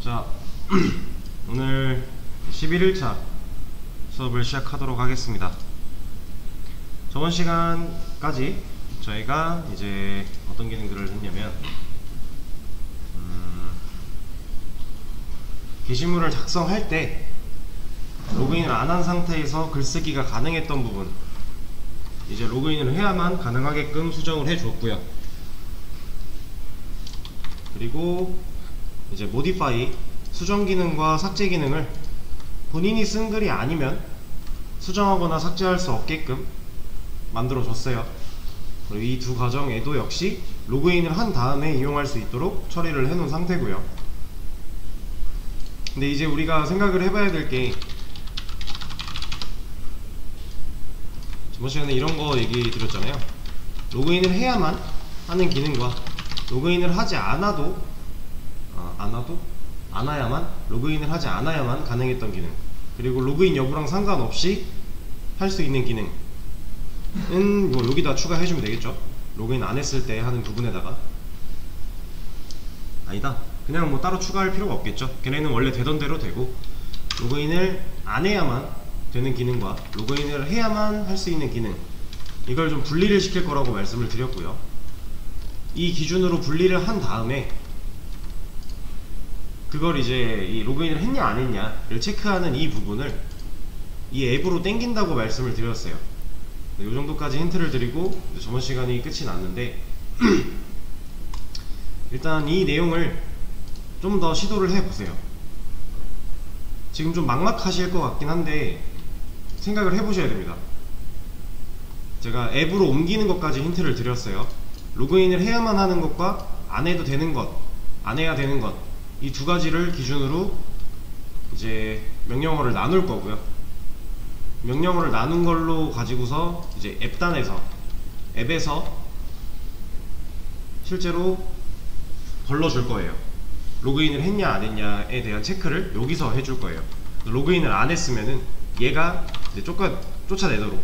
자, 오늘 11일차 수업을 시작하도록 하겠습니다. 저번 시간까지 저희가 이제 어떤 기능들을 했냐면 게시물을 작성할 때 로그인을 안 한 상태에서 글쓰기가 가능했던 부분, 이제 로그인을 해야만 가능하게끔 수정을 해 주었고요. 그리고 이제 모디파이, 수정 기능과 삭제 기능을 본인이 쓴 글이 아니면 수정하거나 삭제할 수 없게끔 만들어 줬어요. 그리고 이 두 과정에도 역시 로그인을 한 다음에 이용할 수 있도록 처리를 해 놓은 상태고요. 근데 이제 우리가 생각을 해봐야 될 게, 저번 시간에 이런 거 얘기 드렸잖아요. 로그인을 해야만 하는 기능과 로그인을 하지 않아도 로그인을 하지 않아야만 가능했던 기능, 그리고 로그인 여부랑 상관없이 할 수 있는 기능은 뭐 여기다 추가해주면 되겠죠. 로그인 안 했을 때 하는 부분에다가, 아니다, 그냥 뭐 따로 추가할 필요가 없겠죠. 걔네는 원래 되던 대로 되고, 로그인을 안 해야만 되는 기능과 로그인을 해야만 할 수 있는 기능, 이걸 좀 분리를 시킬 거라고 말씀을 드렸고요. 이 기준으로 분리를 한 다음에 그걸 이제 이 로그인을 했냐 안 했냐를 체크하는 이 부분을 이 앱으로 땡긴다고 말씀을 드렸어요. 이 정도까지 힌트를 드리고 저번 시간이 끝이 났는데 일단 이 내용을 좀 더 시도를 해보세요. 지금 좀 막막하실 것 같긴 한데 생각을 해보셔야 됩니다. 제가 앱으로 옮기는 것까지 힌트를 드렸어요. 로그인을 해야만 하는 것과 안 해도 되는 것, 안 해야 되는 것, 이 두 가지를 기준으로 이제 명령어를 나눌 거고요. 명령어를 나눈 걸로 가지고서 이제 앱에서 실제로 걸러줄 거예요. 로그인을 했냐 안 했냐에 대한 체크를 여기서 해줄 거예요. 로그인을 안 했으면은 얘가 이제 쫓아내도록,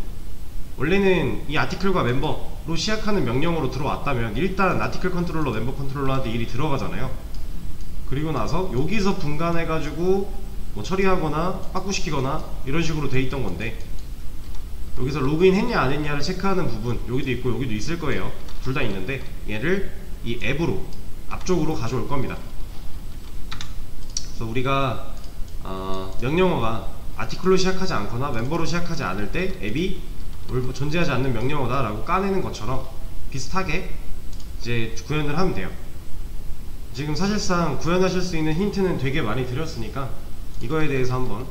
원래는 이 아티클과 멤버로 시작하는 명령어로 들어왔다면 일단 아티클 컨트롤러, 멤버 컨트롤러한테 일이 들어가잖아요. 그리고 나서 여기서 분간해 가지고 뭐 처리하거나 빠꾸시키거나 이런 식으로 돼 있던 건데, 여기서 로그인 했냐 안 했냐를 체크하는 부분, 여기도 있고 여기도 있을 거예요. 둘 다 있는데 얘를 이 앱으로 앞쪽으로 가져올 겁니다. 그래서 우리가 명령어가 아티클로 시작하지 않거나 멤버로 시작하지 않을 때 앱이 존재하지 않는 명령어다 라고 까내는 것처럼 비슷하게 이제 구현을 하면 돼요. 지금 사실상 구현하실 수 있는 힌트는 되게 많이 드렸으니까 이거에 대해서 한번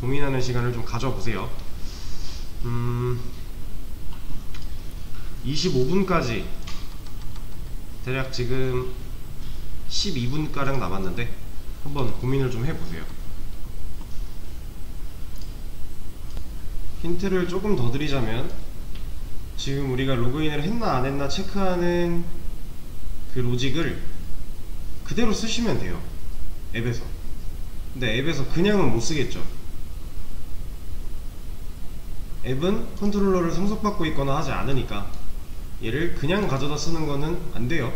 고민하는 시간을 좀 가져보세요. 25분까지 대략 지금 12분가량 남았는데 한번 고민을 좀 해보세요. 힌트를 조금 더 드리자면, 지금 우리가 로그인을 했나 안 했나 체크하는 그 로직을 그대로 쓰시면 돼요, 앱에서. 근데 앱에서 그냥은 못 쓰겠죠. 앱은 컨트롤러를 상속받고 있거나 하지 않으니까 얘를 그냥 가져다 쓰는 거는 안 돼요.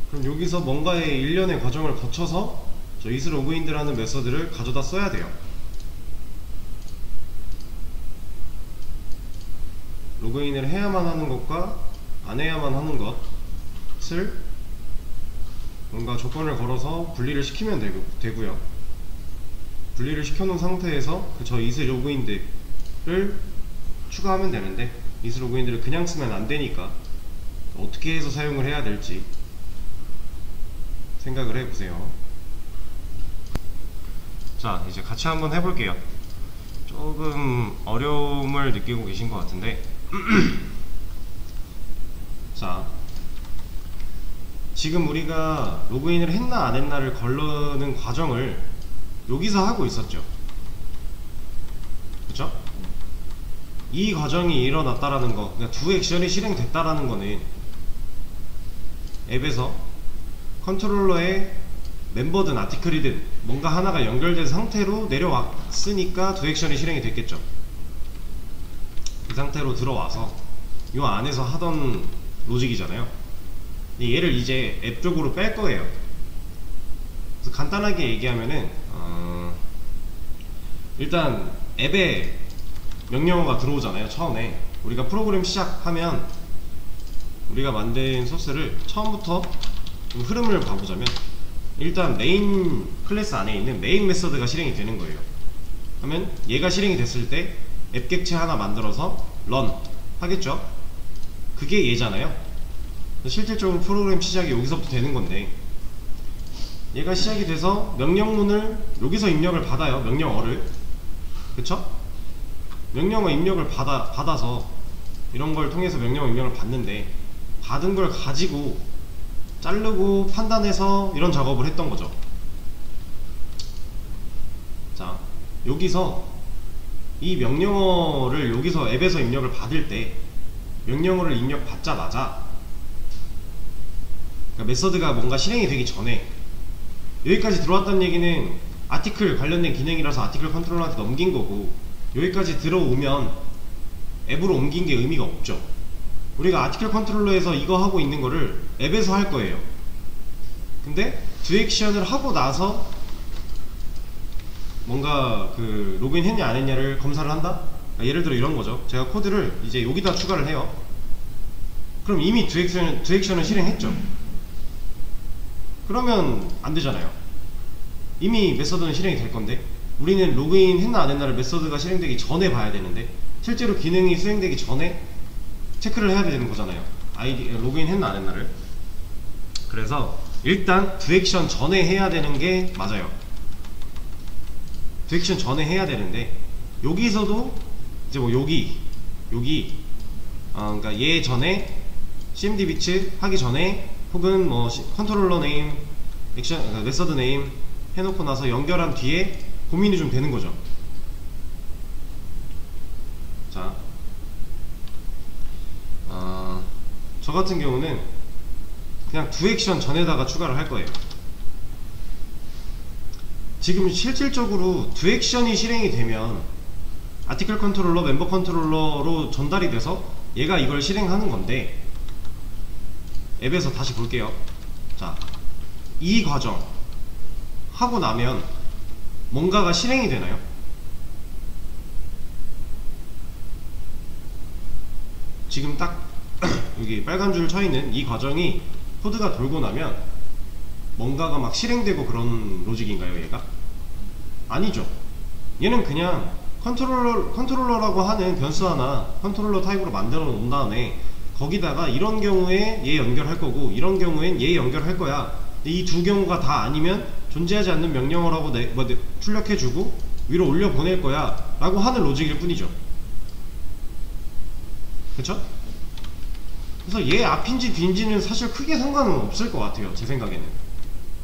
그럼 여기서 뭔가의 일련의 과정을 거쳐서 저 isLogin이라는 메서드를 가져다 써야 돼요. 로그인을 해야만 하는 것과 안 해야만 하는 것을 뭔가 조건을 걸어서 분리를 시키면 되고요. 분리를 시켜놓은 상태에서 저 isLogin들을 추가하면 되는데, isLogin들을 그냥 쓰면 안 되니까 어떻게 해서 사용을 해야 될지 생각을 해보세요. 자, 이제 같이 한번 해볼게요. 조금 어려움을 느끼고 계신 것 같은데 자, 지금 우리가 로그인을 했나 안 했나를 걸르는 과정을 여기서 하고 있었죠. 그쵸? 이 과정이 일어났다라는 거, 그러니까 두 액션이 실행됐다라는 거는 앱에서 컨트롤러에 멤버든 아티클이든 뭔가 하나가 연결된 상태로 내려왔으니까 두 액션이 실행이 됐겠죠. 이 상태로 들어와서 이 안에서 하던 로직이잖아요. 얘를 이제 앱 쪽으로 뺄 거예요. 그래서 간단하게 얘기하면은 일단 앱에 명령어가 들어오잖아요. 처음에 우리가 프로그램 시작하면 우리가 만든 소스를 처음부터 좀 흐름을 봐보자면 일단 메인 클래스 안에 있는 메인 메서드가 실행이 되는 거예요. 그러면 얘가 실행이 됐을 때 앱 객체 하나 만들어서 런 하겠죠. 그게 얘잖아요. 실질적으로 프로그램 시작이 여기서부터 되는 건데, 얘가 시작이 돼서 명령문을 여기서 입력을 받아요. 명령어를. 그쵸? 명령어 입력을 받아서 이런 걸 통해서 명령어 입력을 받는데, 받은 걸 가지고 자르고 판단해서 이런 작업을 했던 거죠. 자, 여기서 이 명령어를 여기서 앱에서 입력을 받을 때 명령어를 입력 받자마자, 그러니까 메서드가 뭔가 실행이 되기 전에, 여기까지 들어왔다는 얘기는 아티클 관련된 기능이라서 아티클 컨트롤러한테 넘긴 거고, 여기까지 들어오면 앱으로 옮긴 게 의미가 없죠. 우리가 아티클 컨트롤러에서 이거 하고 있는 거를 앱에서 할 거예요. 근데 듀액션을 하고 나서 뭔가 그 로그인 했냐 안 했냐를 검사를 한다? 그러니까 예를 들어 이런 거죠. 제가 코드를 이제 여기다 추가를 해요. 그럼 이미 듀액션을 실행했죠. 그러면 안 되잖아요. 이미 메서드는 실행이 될 건데, 우리는 로그인 했나 안 했나를 메서드가 실행되기 전에 봐야 되는데, 실제로 기능이 수행되기 전에 체크를 해야 되는 거잖아요. 로그인 했나 안 했나를. 그래서 일단 듀액션 전에 해야 되는 게 맞아요. 듀액션 전에 해야 되는데, 여기서도 이제 뭐 여기 그러니까 얘 전에 cmd 비츠 하기 전에, 혹은 뭐 컨트롤러 네임, 액션, 그러니까 메서드 네임 해놓고 나서 연결한 뒤에 고민이 좀 되는 거죠. 자, 저 같은 경우는 그냥 듀액션 전에다가 추가를 할 거예요. 지금 실질적으로 듀액션이 실행이 되면 아티클 컨트롤러, 멤버 컨트롤러로 전달이 돼서 얘가 이걸 실행하는 건데, 앱에서 다시 볼게요. 자, 이 과정 하고 나면 뭔가가 실행이 되나요? 지금 딱 여기 빨간 줄 쳐있는 이 과정이 코드가 돌고 나면 뭔가가 막 실행되고 그런 로직인가요, 얘가? 아니죠. 얘는 그냥 컨트롤러라고 하는 변수 하나 컨트롤러 타입으로 만들어 놓은 다음에 거기다가 이런 경우에 얘 연결할 거고, 이런 경우엔 얘 연결할 거야. 이 두 경우가 다 아니면 존재하지 않는 명령어라고 출력해주고 위로 올려 보낼 거야 라고 하는 로직일 뿐이죠. 그쵸? 그래서 얘 앞인지 뒤인지는 사실 크게 상관은 없을 것 같아요, 제 생각에는.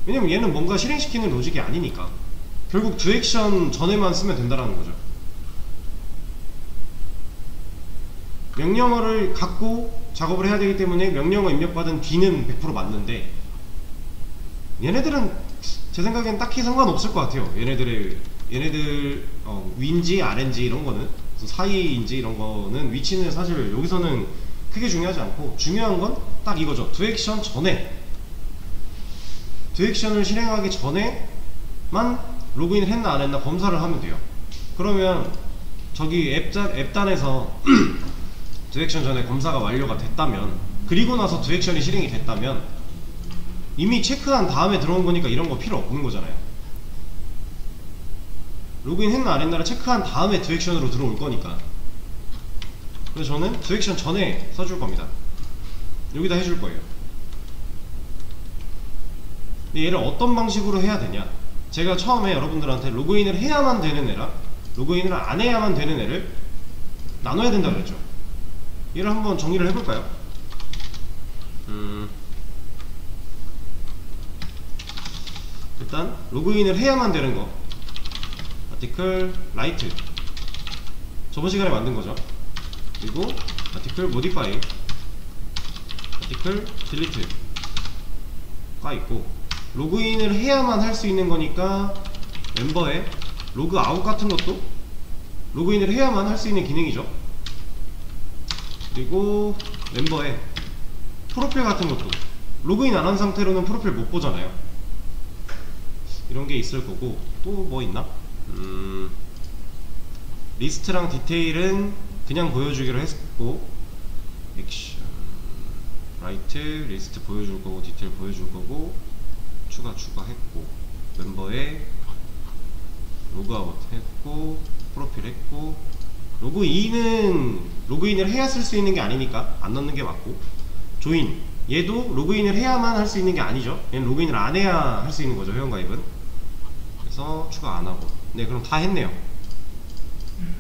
왜냐면 얘는 뭔가 실행시키는 로직이 아니니까. 결국 듀액션 전에만 쓰면 된다라는 거죠. 명령어를 갖고 작업을 해야 되기 때문에 명령어 입력받은 뒤는 100% 맞는데, 얘네들은 제 생각엔 딱히 상관없을 것 같아요. 얘네들 위인지 아래인지 이런 거는, 사이인지 이런 거는, 위치는 사실 여기서는 크게 중요하지 않고, 중요한 건 딱 이거죠. 듀액션 전에, 듀액션을 실행하기 전에만 로그인을 했나 안 했나 검사를 하면 돼요. 그러면 저기 앱단에서 듀액션 전에 검사가 완료가 됐다면, 그리고 나서 듀액션이 실행이 됐다면 이미 체크한 다음에 들어온 거니까 이런 거 필요 없는 거잖아요. 로그인 했나 안 했나를 체크한 다음에 듀액션으로 들어올 거니까. 그래서 저는 듀액션 전에 써줄 겁니다. 여기다 해줄 거예요. 근데 얘를 어떤 방식으로 해야 되냐, 제가 처음에 여러분들한테 로그인을 해야만 되는 애랑 로그인을 안 해야만 되는 애를 나눠야 된다 그랬죠. 얘를 한번 정리를 해볼까요? 일단 로그인을 해야만 되는 거, 아티클 라이트, 저번 시간에 만든 거죠. 그리고 아티클 모디파이, 아티클 딜리트가 있고, 로그인을 해야만 할 수 있는 거니까 멤버에 로그 아웃 같은 것도 로그인을 해야만 할 수 있는 기능이죠. 그리고 멤버에 프로필 같은 것도 로그인 안 한 상태로는 프로필 못 보잖아요. 이런 게 있을 거고, 또 뭐 있나? 리스트랑 디테일은 그냥 보여주기로 했고, 액션, 라이트, 리스트 보여줄 거고, 디테일 보여줄 거고, 추가했고, 멤버에 로그아웃 했고, 프로필 했고, 로그인을 해야 쓸 수 있는 게 아니니까 안 넣는 게 맞고, 조인, 얘도 로그인을 해야만 할 수 있는 게 아니죠. 얘는 로그인을 안 해야 할 수 있는 거죠, 회원가입은. 그래서 추가 안 하고. 네, 그럼 다 했네요.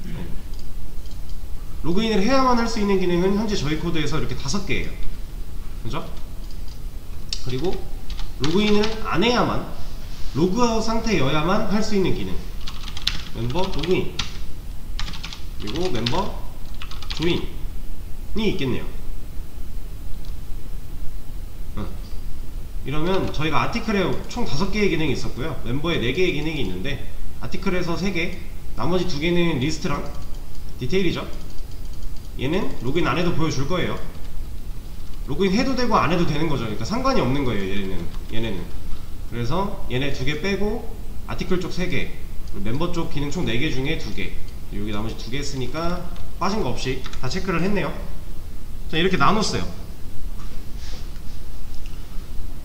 네. 로그인을 해야만 할 수 있는 기능은 현재 저희 코드에서 이렇게 5개예요. 그죠? 그리고 로그인을 안 해야만, 로그아웃 상태여야만 할 수 있는 기능. 멤버 로그인, 그리고 멤버 조인이 있겠네요. 이러면 저희가 아티클에 총 5개의 기능이 있었고요, 멤버에 4개의 기능이 있는데, 아티클에서 3개, 나머지 2개는 리스트랑 디테일이죠. 얘는 로그인 안 해도 보여줄 거예요. 로그인 해도 되고 안 해도 되는 거죠. 그러니까 상관이 없는 거예요, 얘네는. 그래서 얘네 2개 빼고 아티클 쪽 3개, 멤버 쪽 기능 총 4개 중에 2개, 여기 나머지 2개 했으니까 빠진 거 없이 다 체크를 했네요. 자, 이렇게 나눴어요.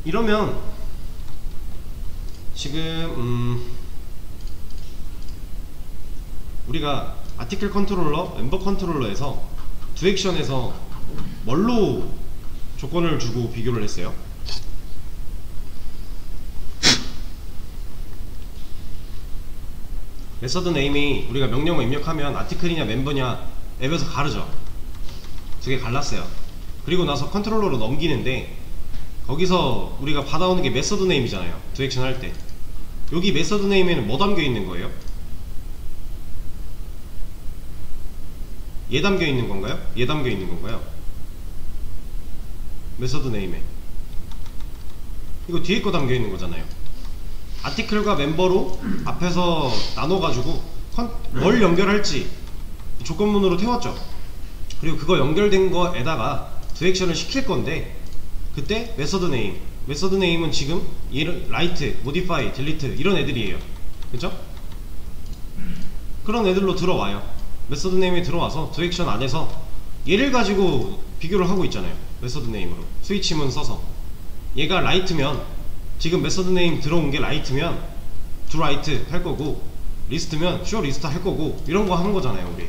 이러면 지금 우리가 아티클 컨트롤러, 멤버 컨트롤러에서 두 액션에서 뭘로 조건을 주고 비교를 했어요? 메서드 네임이 우리가 명령어 입력하면 아티클이냐 멤버냐 앱에서 가르죠. 2개 갈랐어요. 그리고 나서 컨트롤러로 넘기는데, 거기서 우리가 받아오는 게 메서드 네임이잖아요, 두 액션 할 때. 여기 메서드 네임에는 뭐 담겨 있는 거예요? 얘 담겨 있는 건가요? 얘 담겨 있는 건가요? 메서드 네임에 이거 뒤에 거 담겨 있는 거잖아요. 아티클과 멤버로 앞에서 나눠가지고 뭘 연결할지 조건문으로 태웠죠. 그리고 그거 연결된 거에다가 두 액션을 시킬 건데, 그때 메서드 네임은 지금 얘를 라이트, 모디파이, 딜리트 이런 애들이에요. 그쵸? 그런 애들로 들어와요. 메서드 네임에 들어와서 두 액션 안에서 얘를 가지고 비교를 하고 있잖아요, 메서드 네임으로 스위치문 써서. 얘가 라이트면, 지금 메서드 네임 들어온 게 라이트면 두 라이트 할 거고, 리스트면 쇼 리스트 할 거고, 이런 거 하는 거잖아요, 우리.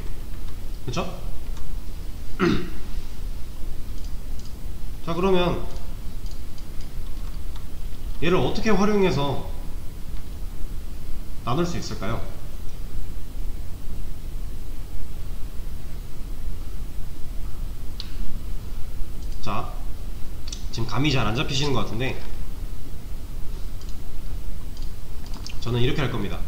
그쵸? 자, 그러면 얘를 어떻게 활용해서 나눌 수 있을까요? 자, 지금 감이 잘 안 잡히시는 것 같은데, 저는 이렇게 할 겁니다.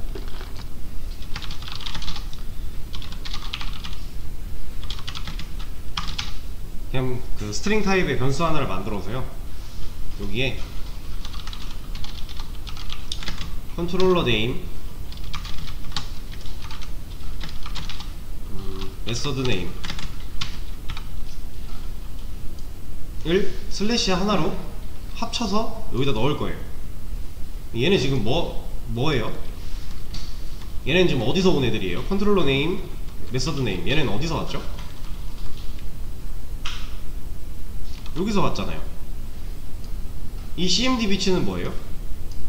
그냥 그 스트링 타입의 변수 하나를 만들어서요, 여기에 컨트롤러 네임, 메서드 네임을 슬래시 하나로 합쳐서 여기다 넣을 거예요. 얘네 지금 뭐예요? 얘네는 지금 어디서 온 애들이에요? 컨트롤러 네임, 메서드 네임, 얘네는 어디서 왔죠? 여기서 왔잖아요. 이 cmd 비치는 뭐예요?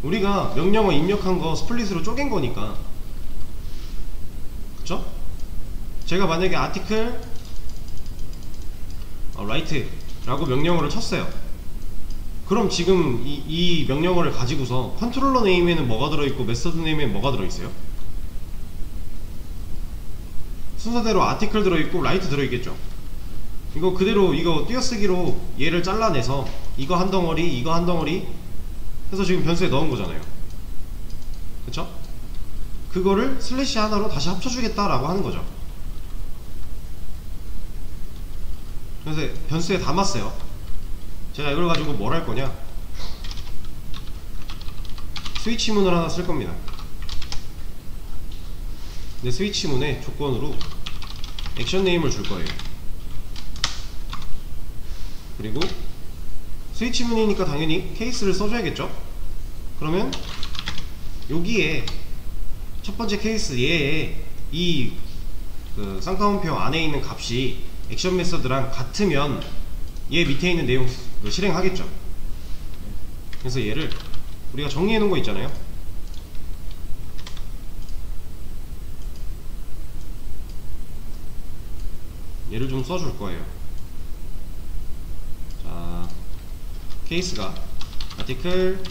우리가 명령어 입력한 거 스플릿으로 쪼갠 거니까. 그쵸? 제가 만약에 아티클 라이트 라고 명령어를 쳤어요. 그럼 지금 이 명령어를 가지고서 컨트롤러 네임에는 뭐가 들어있고 메서드 네임에는 뭐가 들어있어요? 순서대로 아티클 들어있고 라이트 들어있겠죠. 이거 그대로 이거 띄어쓰기로 얘를 잘라내서 이거 한 덩어리, 이거 한 덩어리 해서 지금 변수에 넣은 거잖아요. 그쵸? 그거를 슬래시 하나로 다시 합쳐주겠다라고 하는 거죠. 그래서 변수에 담았어요. 제가 이걸 가지고 뭘 할 거냐, 스위치문을 하나 쓸 겁니다. 근데 스위치문에 조건으로 액션 네임을 줄 거예요. 그리고 스위치 문이니까 당연히 케이스를 써줘야겠죠. 그러면 여기에 첫 번째 케이스 얘에 이 그 쌍따옴표 안에 있는 값이 액션 메서드랑 같으면 얘 밑에 있는 내용 실행하겠죠. 그래서 얘를 우리가 정리해 놓은 거 있잖아요. 얘를 좀 써줄 거예요. 자, 케이스가 article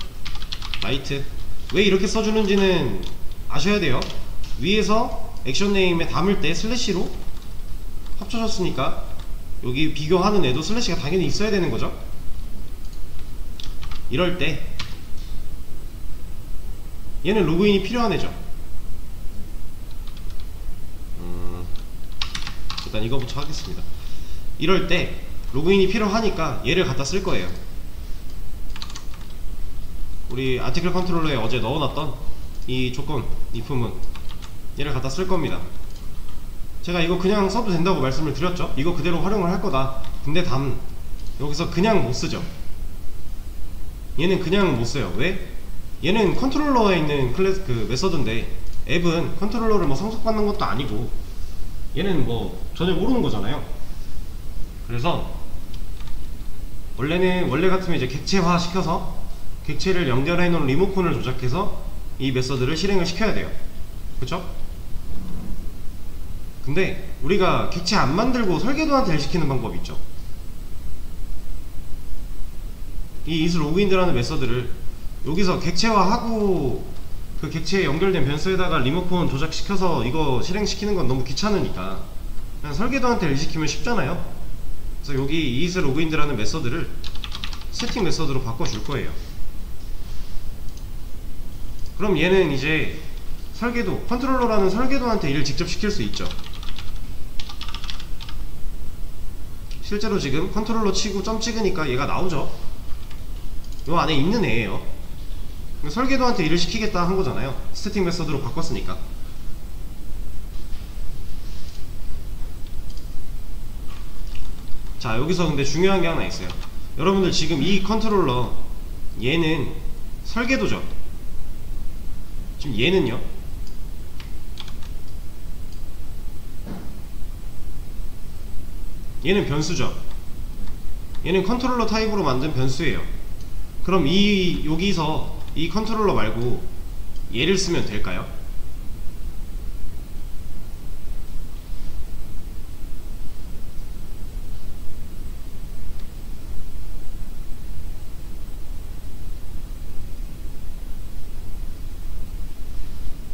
write. 왜 이렇게 써주는지는 아셔야 돼요. 위에서 액션 네임에 담을 때 슬래시로 합쳐졌으니까 여기 비교하는 애도 슬래시가 당연히 있어야 되는 거죠. 이럴 때 얘는 로그인이 필요한 애죠. 일단 이거부터 하겠습니다. 이럴 때 로그인이 필요하니까 얘를 갖다 쓸 거예요. 우리 아티클 컨트롤러에 어제 넣어놨던 이 조건, if문 얘를 갖다 쓸 겁니다. 제가 이거 그냥 써도 된다고 말씀을 드렸죠. 이거 그대로 활용을 할 거다. 근데 여기서 그냥 못 쓰죠. 얘는 그냥 못 써요. 왜? 얘는 컨트롤러에 있는 그 메서드인데 앱은 컨트롤러를 뭐 상속받는 것도 아니고 얘는 뭐 전혀 모르는 거잖아요. 그래서 원래 같으면 이제 객체화 시켜서 객체를 연결해 놓은 리모컨을 조작해서 이 메서드를 실행을 시켜야 돼요. 그쵸? 근데 우리가 객체 안 만들고 설계도한테 일 시키는 방법이 있죠. 이 isLogin이라는 메서드를 여기서 객체화하고 그 객체에 연결된 변수에다가 리모컨 조작시켜서 이거 실행시키는 건 너무 귀찮으니까 그냥 설계도한테 일 시키면 쉽잖아요. 그래서 여기 isLogin이라는 메서드를 세팅 메서드로 바꿔줄 거예요. 그럼 얘는 이제 설계도, 컨트롤러라는 설계도한테 일을 직접 시킬 수 있죠. 실제로 지금 컨트롤러 치고 점 찍으니까 얘가 나오죠. 요 안에 있는 애예요. 설계도한테 일을 시키겠다 한 거잖아요. 스태틱 메서드로 바꿨으니까. 자, 여기서 근데 중요한 게 하나 있어요. 여러분들 지금 이 컨트롤러 얘는 설계도죠. 지금 얘는요, 얘는 변수죠. 얘는 컨트롤러 타입으로 만든 변수예요. 그럼 여기서 이 컨트롤러 말고 얘를 쓰면 될까요?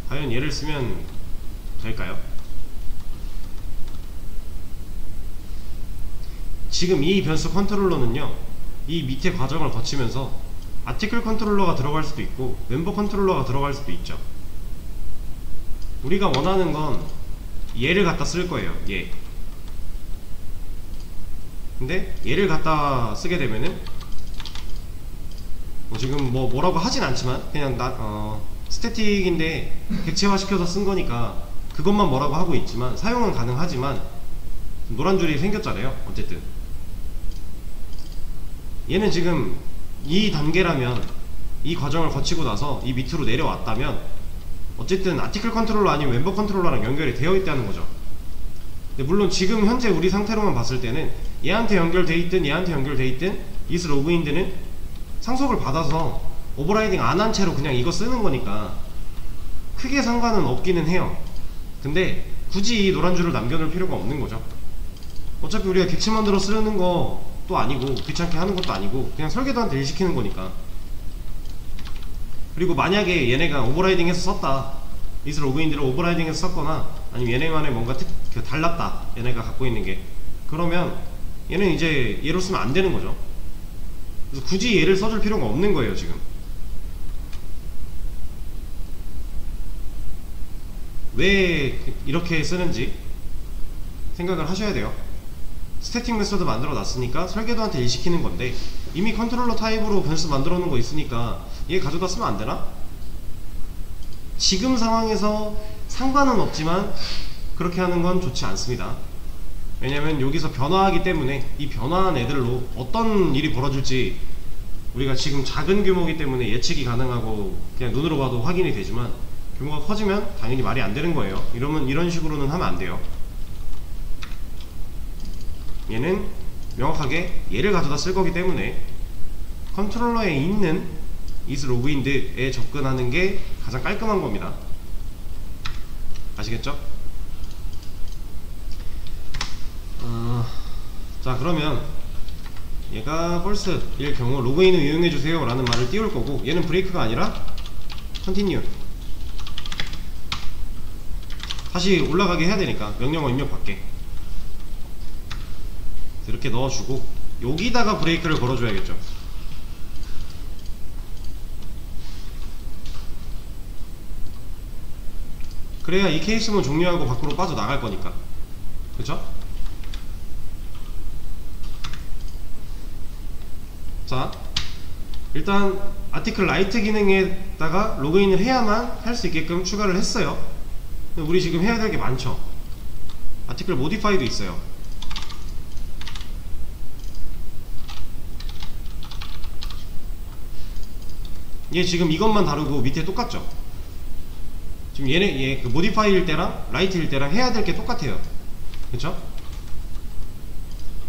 과연 얘를 쓰면 될까요? 지금 이 변수 컨트롤러는요, 이 밑에 과정을 거치면서 아티클 컨트롤러가 들어갈 수도 있고 멤버 컨트롤러가 들어갈 수도 있죠. 우리가 원하는 건 얘를 갖다 쓸 거예요. 얘. 근데 얘를 갖다 쓰게 되면은 지금 뭐라고 하진 않지만 그냥 스태틱인데 객체화 시켜서 쓴 거니까 그것만 뭐라고 하고 있지만 사용은 가능하지만 노란 줄이 생겼잖아요. 어쨌든 얘는 지금 이 단계라면, 이 과정을 거치고 나서 이 밑으로 내려왔다면 어쨌든 아티클 컨트롤러 아니면 멤버 컨트롤러랑 연결이 되어 있다는 거죠. 근데 물론 지금 현재 우리 상태로만 봤을 때는 얘한테 연결돼 있든 얘한테 연결돼 있든 isLogin는 상속을 받아서 오버라이딩 안 한 채로 그냥 이거 쓰는 거니까 크게 상관은 없기는 해요. 근데 굳이 이 노란 줄을 남겨놓을 필요가 없는 거죠. 어차피 우리가 객체 만들어 쓰는 것도 아니고 귀찮게 하는 것도 아니고 그냥 설계도한테 일 시키는 거니까. 그리고 만약에 얘네가 오버라이딩 해서 썼다, isLogin들을 오버라이딩 해서 썼거나 아니면 얘네만의 뭔가 달랐다, 얘네가 갖고 있는 게, 그러면 얘는 이제 얘로 쓰면 안 되는 거죠. 그래서 굳이 얘를 써줄 필요가 없는 거예요. 지금 왜 이렇게 쓰는지 생각을 하셔야 돼요. 스태틱 메서드 만들어 놨으니까 설계도한테 일 시키는 건데 이미 컨트롤러 타입으로 변수 만들어 놓은 거 있으니까 얘 가져다 쓰면 안 되나? 지금 상황에서 상관은 없지만 그렇게 하는 건 좋지 않습니다. 왜냐면 여기서 변화하기 때문에 이 변화한 애들로 어떤 일이 벌어질지 우리가 지금 작은 규모이기 때문에 예측이 가능하고 그냥 눈으로 봐도 확인이 되지만, 규모가 커지면 당연히 말이 안 되는 거예요. 이러면 이런 식으로는 하면 안 돼요. 얘는 명확하게 얘를 가져다 쓸 거기 때문에 컨트롤러에 있는 is logined에 접근하는 게 가장 깔끔한 겁니다. 아시겠죠? 자, 그러면 얘가 false일 경우 로그인을 이용해주세요 라는 말을 띄울 거고, 얘는 브레이크가 아니라 continue, 다시 올라가게 해야 되니까 명령어 입력 받게 이렇게 넣어주고, 여기다가 브레이크를 걸어줘야겠죠. 그래야 이 케이스문 종료하고 밖으로 빠져나갈 거니까. 그쵸? 자, 일단 아티클 라이트 기능에다가 로그인을 해야만 할 수 있게끔 추가를 했어요. 우리 지금 해야 될 게 많죠. 아티클 모디파이도 있어요. 얘 지금 이것만 다르고 밑에 똑같죠? 지금 얘 그 모디파이일 때랑 라이트일 때랑 해야 될 게 똑같아요. 그쵸?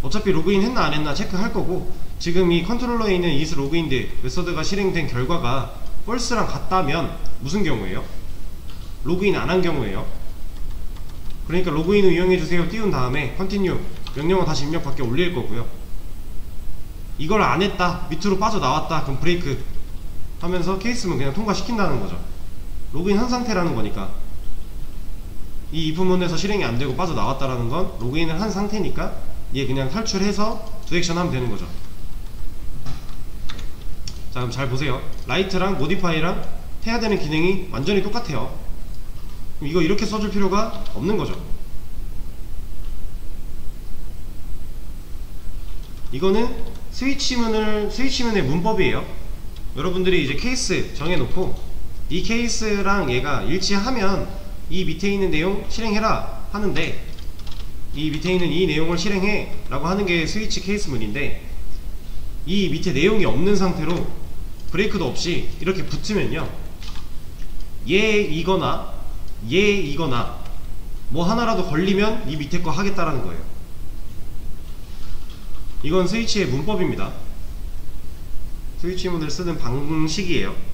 어차피 로그인 했나 안 했나 체크할 거고, 지금 이 컨트롤러에 있는 is logined 메서드가 실행된 결과가 false랑 같다면 무슨 경우예요? 로그인 안 한 경우예요. 그러니까 로그인을 이용해주세요 띄운 다음에 continue 명령어 다시 입력 밖에 올릴 거고요. 이걸 안 했다, 밑으로 빠져나왔다, 그럼 브레이크 하면서 케이스문 그냥 통과시킨다는 거죠. 로그인 한 상태라는 거니까. 이 if문에서 실행이 안 되고 빠져나왔다라는 건 로그인을 한 상태니까 얘 그냥 탈출해서 두 액션 하면 되는 거죠. 자, 그럼 잘 보세요. 라이트랑 모디파이랑 해야 되는 기능이 완전히 똑같아요. 그럼 이거 이렇게 써줄 필요가 없는 거죠. 이거는 스위치문의 문법이에요. 여러분들이 이제 케이스 정해놓고 이 케이스랑 얘가 일치하면 이 밑에 있는 내용 실행해라 하는데, 이 밑에 있는 이 내용을 실행해 라고 하는 게 스위치 케이스문인데, 이 밑에 내용이 없는 상태로 브레이크도 없이 이렇게 붙으면요, 얘이거나 얘이거나 뭐 하나라도 걸리면 이 밑에 거 하겠다라는 거예요. 이건 스위치의 문법입니다. 스위치문을 쓰는 방식이에요.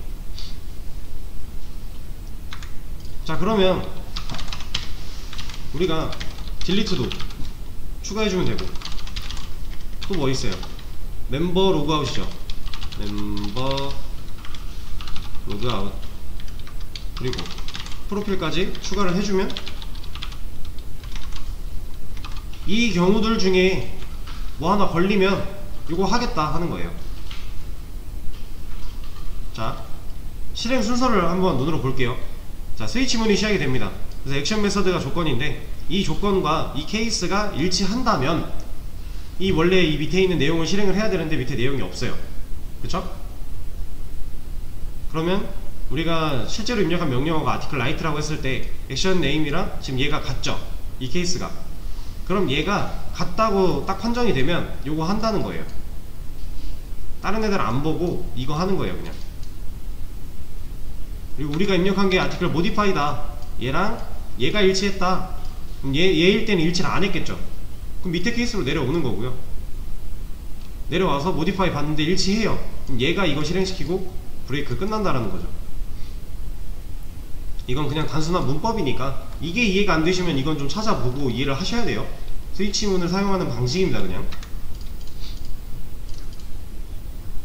자, 그러면 우리가 딜리트도 추가해주면 되고, 또 뭐 있어요? 멤버 로그아웃이죠. 멤버 로그아웃, 그리고 프로필까지 추가를 해주면 이 경우들 중에 뭐 하나 걸리면 이거 하겠다 하는 거예요. 자, 실행 순서를 한번 눈으로 볼게요. 자, 스위치문이 시작이 됩니다. 그래서 액션 메서드가 조건인데, 이 조건과 이 케이스가 일치한다면 이 원래 이 밑에 있는 내용을 실행을 해야 되는데 밑에 내용이 없어요. 그쵸? 그러면 우리가 실제로 입력한 명령어가 아티클 라이트라고 했을 때 액션 네임이랑 지금 얘가 같죠? 이 케이스가. 그럼 얘가 같다고 딱 판정이 되면 요거 한다는 거예요. 다른 애들 안 보고 이거 하는 거예요, 그냥. 그리고 우리가 입력한 게 아티클 모디파이다, 얘랑 얘가 일치했다, 그럼 얘일 때는 일치를 안 했겠죠. 그럼 밑에 케이스로 내려오는 거고요. 내려와서 모디파이 봤는데 일치해요. 그럼 얘가 이거 실행시키고 브레이크 끝난다라는 거죠. 이건 그냥 단순한 문법이니까 이게 이해가 안 되시면 이건 좀 찾아보고 이해를 하셔야 돼요. 스위치문을 사용하는 방식입니다, 그냥.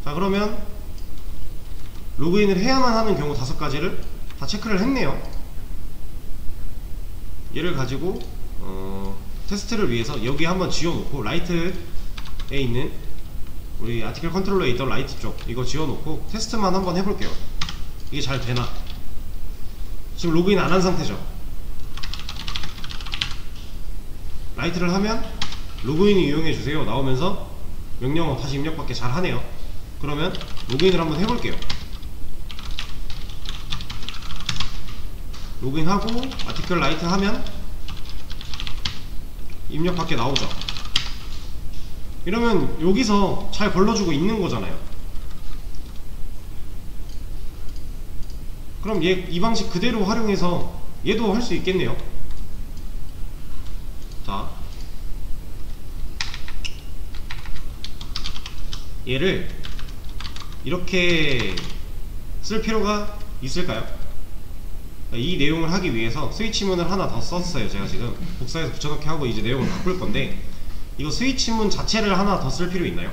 자, 그러면 로그인을 해야만 하는 경우 5가지를 다 체크를 했네요. 얘를 가지고 테스트를 위해서 여기 한번 지워놓고, 라이트에 있는 우리 아티클 컨트롤러에 있던 라이트 쪽 이거 지워놓고 테스트만 한번 해볼게요. 이게 잘 되나. 지금 로그인 안 한 상태죠. 라이트를 하면 로그인을 이용해주세요 나오면서 명령어 다시 입력밖에 잘 하네요. 그러면 로그인을 한번 해볼게요. 로그인하고 아티클 라이트 하면 입력 밖에 나오죠. 이러면 여기서 잘 걸러주고 있는 거잖아요. 그럼 얘 이 방식 그대로 활용해서 얘도 할 수 있겠네요. 자, 얘를 이렇게 쓸 필요가 있을까요? 이 내용을 하기 위해서 스위치문을 하나 더 썼어요. 제가 지금 복사해서 붙여넣기 하고 이제 내용을 바꿀 건데, 이거 스위치문 자체를 하나 더 쓸 필요 있나요?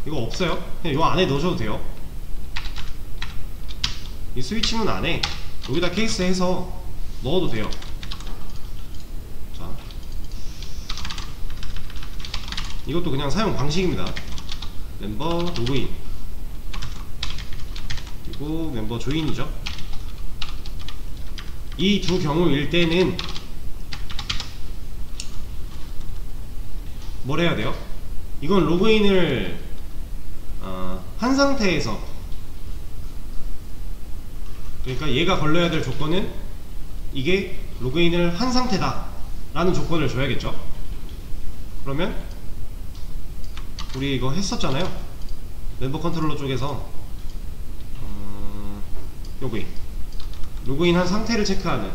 이거 없어요. 그냥 요 안에 넣으셔도 돼요. 이 스위치문 안에 여기다 케이스 해서 넣어도 돼요. 자, 이것도 그냥 사용 방식입니다. 멤버 로그인 그리고 멤버 조인이죠. 이 두 경우일 때는 뭘 해야 돼요? 이건 로그인을 한 상태에서, 그러니까 얘가 걸려야 될 조건은 이게 로그인을 한 상태다 라는 조건을 줘야겠죠. 그러면 우리 이거 했었잖아요. 멤버 컨트롤러 쪽에서 로그인 한 상태를 체크하는,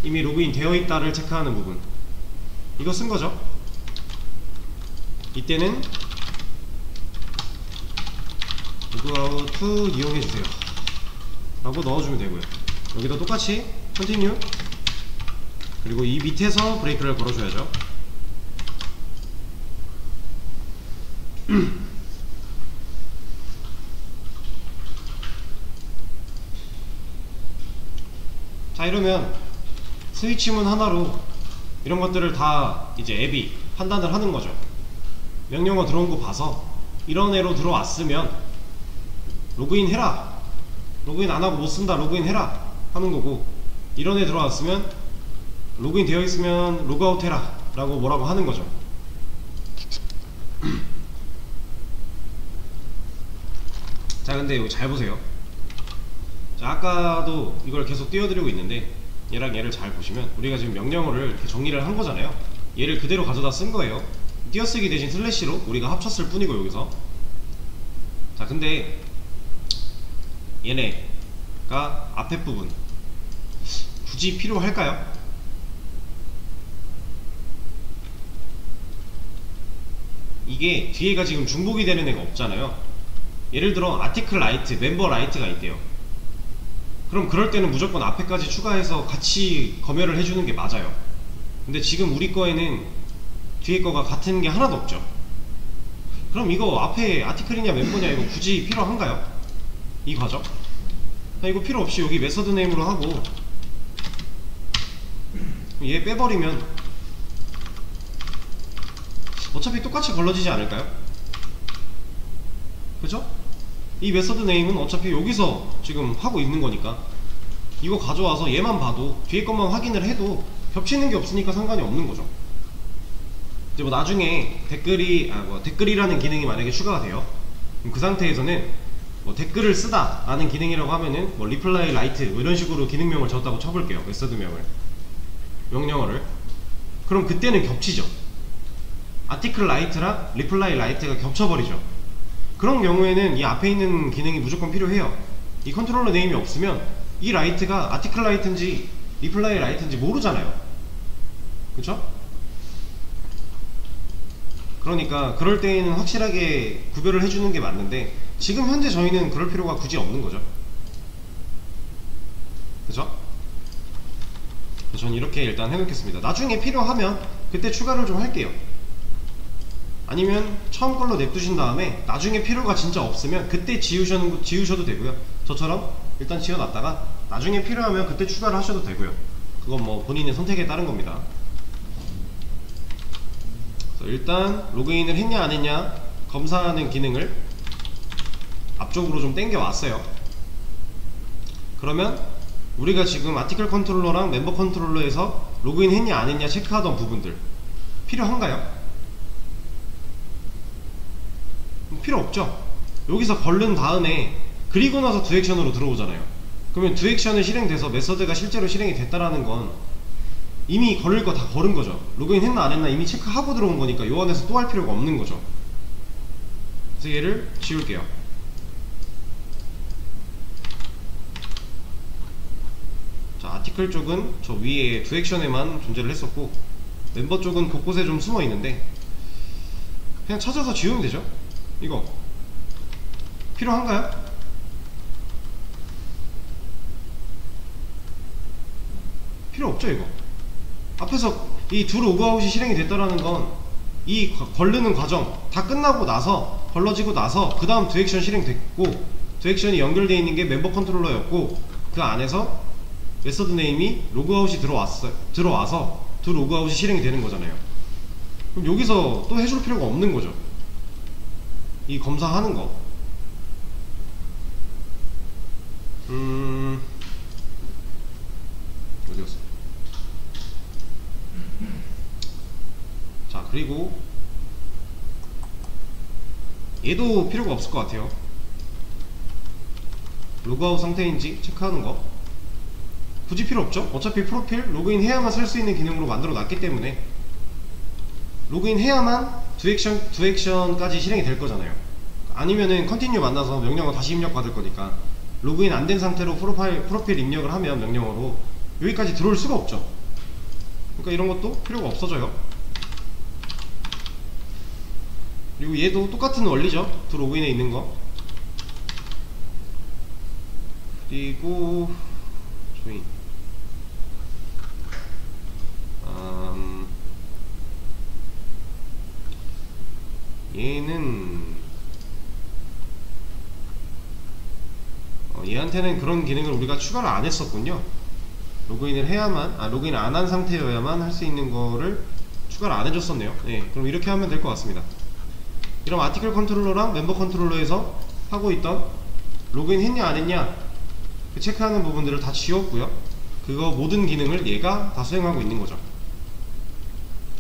이미 로그인 되어 있다를 체크하는 부분, 이거 쓴 거죠. 이때는 로그아웃 이용해주세요 라고 넣어주면 되고요. 여기도 똑같이 continue, 그리고 이 밑에서 브레이크를 걸어줘야죠. 자, 이러면 스위치문 하나로 이런 것들을 다 이제 앱이 판단을 하는 거죠. 명령어 들어온 거 봐서 이런 애로 들어왔으면 로그인 해라, 로그인 안하고 못쓴다 로그인 해라 하는 거고, 이런 애 들어왔으면 로그인 되어 있으면 로그아웃 해라 라고 뭐라고 하는 거죠. 자, 근데 이거 잘 보세요. 자, 아까도 이걸 계속 띄워드리고 있는데 얘랑 얘를 잘 보시면 우리가 지금 명령어를 이렇게 정리를 한 거잖아요. 얘를 그대로 가져다 쓴 거예요. 띄어쓰기 대신 슬래시로 우리가 합쳤을 뿐이고 여기서. 자, 근데 얘네가 앞에 부분 굳이 필요할까요? 이게 뒤에가 지금 중복이 되는 애가 없잖아요. 예를 들어 아티클 라이트, 멤버 라이트가 있대요. 그럼 그럴 때는 무조건 앞에까지 추가해서 같이 검열을 해주는 게 맞아요. 근데 지금 우리 거에는 뒤에 거가 같은 게 하나도 없죠. 그럼 이거 앞에 아티클이냐 멤버냐 이거 굳이 필요한가요? 이 과정? 이거 필요 없이 여기 메서드 네임으로 하고 얘 빼버리면 어차피 똑같이 걸러지지 않을까요? 그죠? 이 메서드 네임은 어차피 여기서 지금 하고 있는 거니까 이거 가져와서 얘만 봐도 뒤에 것만 확인을 해도 겹치는 게 없으니까 상관이 없는 거죠. 이제 뭐 나중에 댓글이라는 기능이 만약에 추가가 돼요. 그럼 그 상태에서는 뭐 댓글을 쓰다 라는 기능이라고 하면은 뭐 reply write 뭐 이런 식으로 기능명을 적었다고 쳐볼게요. 메서드명을, 명령어를. 그럼 그때는 겹치죠. article write랑 reply write가 겹쳐버리죠. 그런 경우에는 이 앞에 있는 기능이 무조건 필요해요. 이 컨트롤러 네임이 없으면 이 write가 article write인지 reply write인지 모르잖아요. 그쵸? 그러니까 그럴 때에는 확실하게 구별을 해주는 게 맞는데 지금 현재 저희는 그럴 필요가 굳이 없는 거죠. 그죠? 전 이렇게 일단 해놓겠습니다. 나중에 필요하면 그때 추가를 좀 할게요. 아니면 처음 걸로 냅두신 다음에 나중에 필요가 진짜 없으면 그때 지우셔도 되고요. 저처럼 일단 지워놨다가 나중에 필요하면 그때 추가를 하셔도 되고요. 그건 뭐 본인의 선택에 따른 겁니다. 그래서 일단 로그인을 했냐 안 했냐 검사하는 기능을 앞쪽으로 좀 당겨 왔어요. 그러면 우리가 지금 아티클 컨트롤러랑 멤버 컨트롤러에서 로그인 했냐 안 했냐 체크하던 부분들 필요한가요? 필요 없죠. 여기서 걸른 다음에 그리고 나서 두 액션으로 들어오잖아요. 그러면 두 액션이 실행돼서 메서드가 실제로 실행이 됐다라는 건 이미 걸릴 거 다 걸은 거죠. 로그인 했나 안 했나 이미 체크하고 들어온 거니까 요 안에서 또 할 필요가 없는 거죠. 그래서 얘를 지울게요. 아티클 쪽은 저 위에 두 액션에만 존재를 했었고, 멤버 쪽은 곳곳에 좀 숨어 있는데 그냥 찾아서 지우면 되죠. 이거 필요한가요? 필요 없죠. 이거 앞에서 이 두 로그아웃이 실행이 됐다라는 건 이 걸르는 과정 다 끝나고 나서, 걸러지고 나서 그 다음 두 액션 실행됐고, 두 액션이 연결되어 있는 게 멤버 컨트롤러였고, 그 안에서 메서드 네임이 로그아웃이 들어와서 두 로그아웃이 실행이 되는 거잖아요. 그럼 여기서 또 해줄 필요가 없는 거죠. 이 검사하는 거. 어디 갔어? 자, 그리고 얘도 필요가 없을 것 같아요. 로그아웃 상태인지 체크하는 거 굳이 필요 없죠. 어차피 프로필 로그인 해야만 쓸 수 있는 기능으로 만들어 놨기 때문에 로그인 해야만 두 액션까지 실행이 될 거잖아요. 아니면은 컨티뉴 만나서 명령어 다시 입력 받을 거니까, 로그인 안 된 상태로 프로필 입력을 하면 명령어로 여기까지 들어올 수가 없죠. 그러니까 이런 것도 필요가 없어져요. 그리고 얘도 똑같은 원리죠. 두 로그인에 있는 거. 그리고 조인. 얘는 얘한테는 그런 기능을 우리가 추가를 안 했었군요. 로그인을 해야만, 로그인 안 한 상태여야만 할 수 있는 거를 추가를 안 해줬었네요. 네, 그럼 이렇게 하면 될 것 같습니다. 이런 아티클 컨트롤러랑 멤버 컨트롤러에서 하고 있던 로그인 했냐 안 했냐 그 체크하는 부분들을 다 지웠고요. 그거 모든 기능을 얘가 다 수행하고 있는 거죠.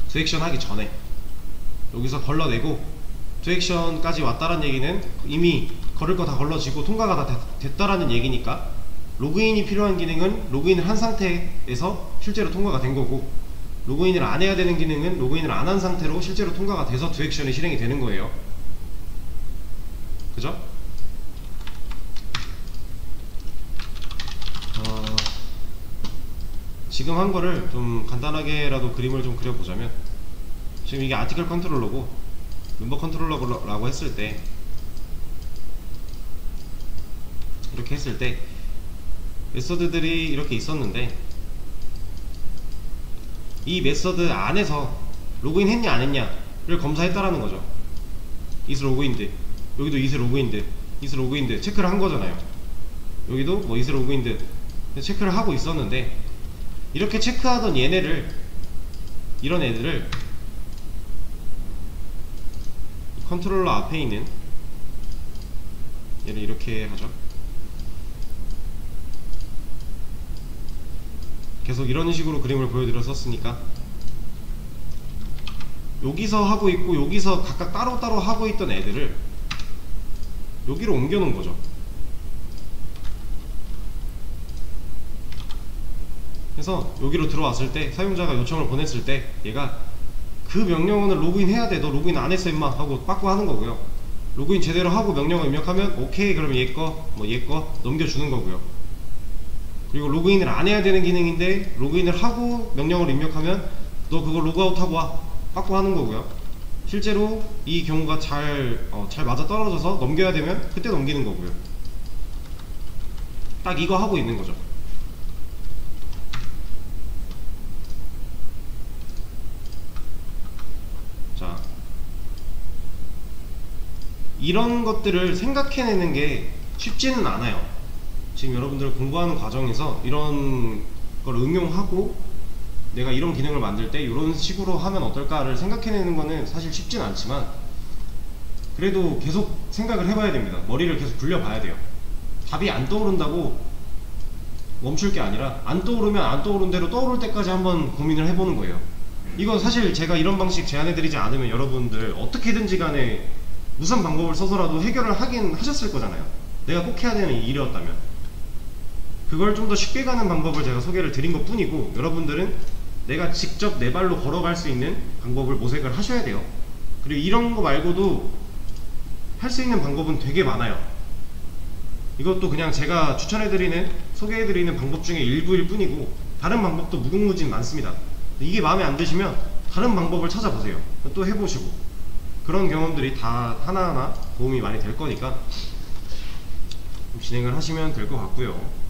두 액션 하기 전에 여기서 걸러내고, 두 액션까지 왔다는 얘기는 이미 걸을 거 다 걸러지고 통과가 다 됐다라는 얘기니까, 로그인이 필요한 기능은 로그인을 한 상태에서 실제로 통과가 된 거고, 로그인을 안 해야 되는 기능은 로그인을 안 한 상태로 실제로 통과가 돼서 두 액션이 실행이 되는 거예요. 그죠? 지금 한 거를 좀 간단하게라도 그림을 좀 그려보자면, 지금 이게 아티클 컨트롤러고 멤버 컨트롤러라고 했을 때, 이렇게 했을 때 메서드들이 이렇게 있었는데, 이 메서드 안에서 로그인 했냐 안 했냐를 검사했다라는 거죠. is 로그인드, 여기도 is 로그인드 체크를 한 거잖아요. 여기도 뭐 is 로그인드 체크를 하고 있었는데, 이렇게 체크하던 얘네를, 이런 애들을 컨트롤러 앞에 있는 얘를 이렇게 하죠. 계속 이런 식으로 그림을 보여드렸었으니까, 여기서 하고 있고 여기서 각각 따로따로 하고 있던 애들을 여기로 옮겨 놓은 거죠. 그래서 여기로 들어왔을 때, 사용자가 요청을 보냈을 때 얘가 그 명령어는 로그인 해야 돼, 너 로그인 안 했어 임마 하고 빠꾸 하는 거고요. 로그인 제대로 하고 명령어 입력하면 오케이, 그러면 얘 거 넘겨주는 거고요. 그리고 로그인을 안 해야 되는 기능인데 로그인을 하고 명령어를 입력하면 너 그거 로그아웃 하고 와, 빠꾸 하는 거고요. 실제로 이 경우가 잘 맞아 떨어져서 넘겨야 되면 그때 넘기는 거고요. 딱 이거 하고 있는 거죠. 자, 이런 것들을 생각해내는 게 쉽지는 않아요. 지금 여러분들 공부하는 과정에서 이런 걸 응용하고 내가 이런 기능을 만들 때 이런 식으로 하면 어떨까를 생각해내는 거는 사실 쉽진 않지만, 그래도 계속 생각을 해봐야 됩니다. 머리를 계속 굴려봐야 돼요. 답이 안 떠오른다고 멈출 게 아니라, 안 떠오르면 안 떠오른 대로 떠오를 때까지 한번 고민을 해보는 거예요. 이건 사실 제가 이런 방식 제안해드리지 않으면 여러분들 어떻게든지 간에 무슨 방법을 써서라도 해결을 하긴 하셨을 거잖아요. 내가 꼭 해야 되는 일이었다면. 그걸 좀 더 쉽게 가는 방법을 제가 소개를 드린 것 뿐이고, 여러분들은 내가 직접 내 발로 걸어갈 수 있는 방법을 모색을 하셔야 돼요. 그리고 이런 거 말고도 할 수 있는 방법은 되게 많아요. 이것도 그냥 제가 추천해드리는, 소개해드리는 방법 중에 일부일 뿐이고 다른 방법도 무궁무진 많습니다. 이게 마음에 안 드시면 다른 방법을 찾아보세요. 또 해보시고, 그런 경험들이 다 하나하나 도움이 많이 될 거니까 좀 진행을 하시면 될 것 같고요.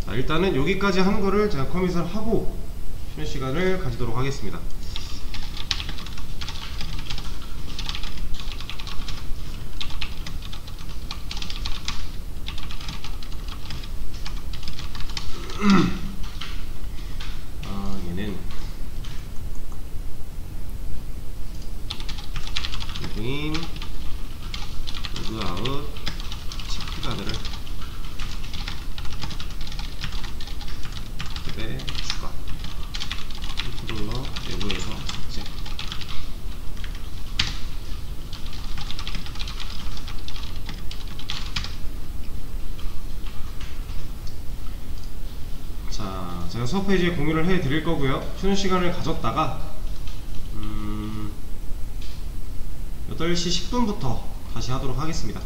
자, 일단은 여기까지 하는 거를 제가 커밋을 하고 쉬는 시간을 가지도록 하겠습니다. 얘는 로그인, 로그아웃, 체크가드를 추가, 컨트롤러 내부에서 삭제. 자, 제가 수업 페이지에 공유를 해 드릴 거고요. 쉬는 시간을 가졌다가 8시 10분부터 다시 하도록 하겠습니다.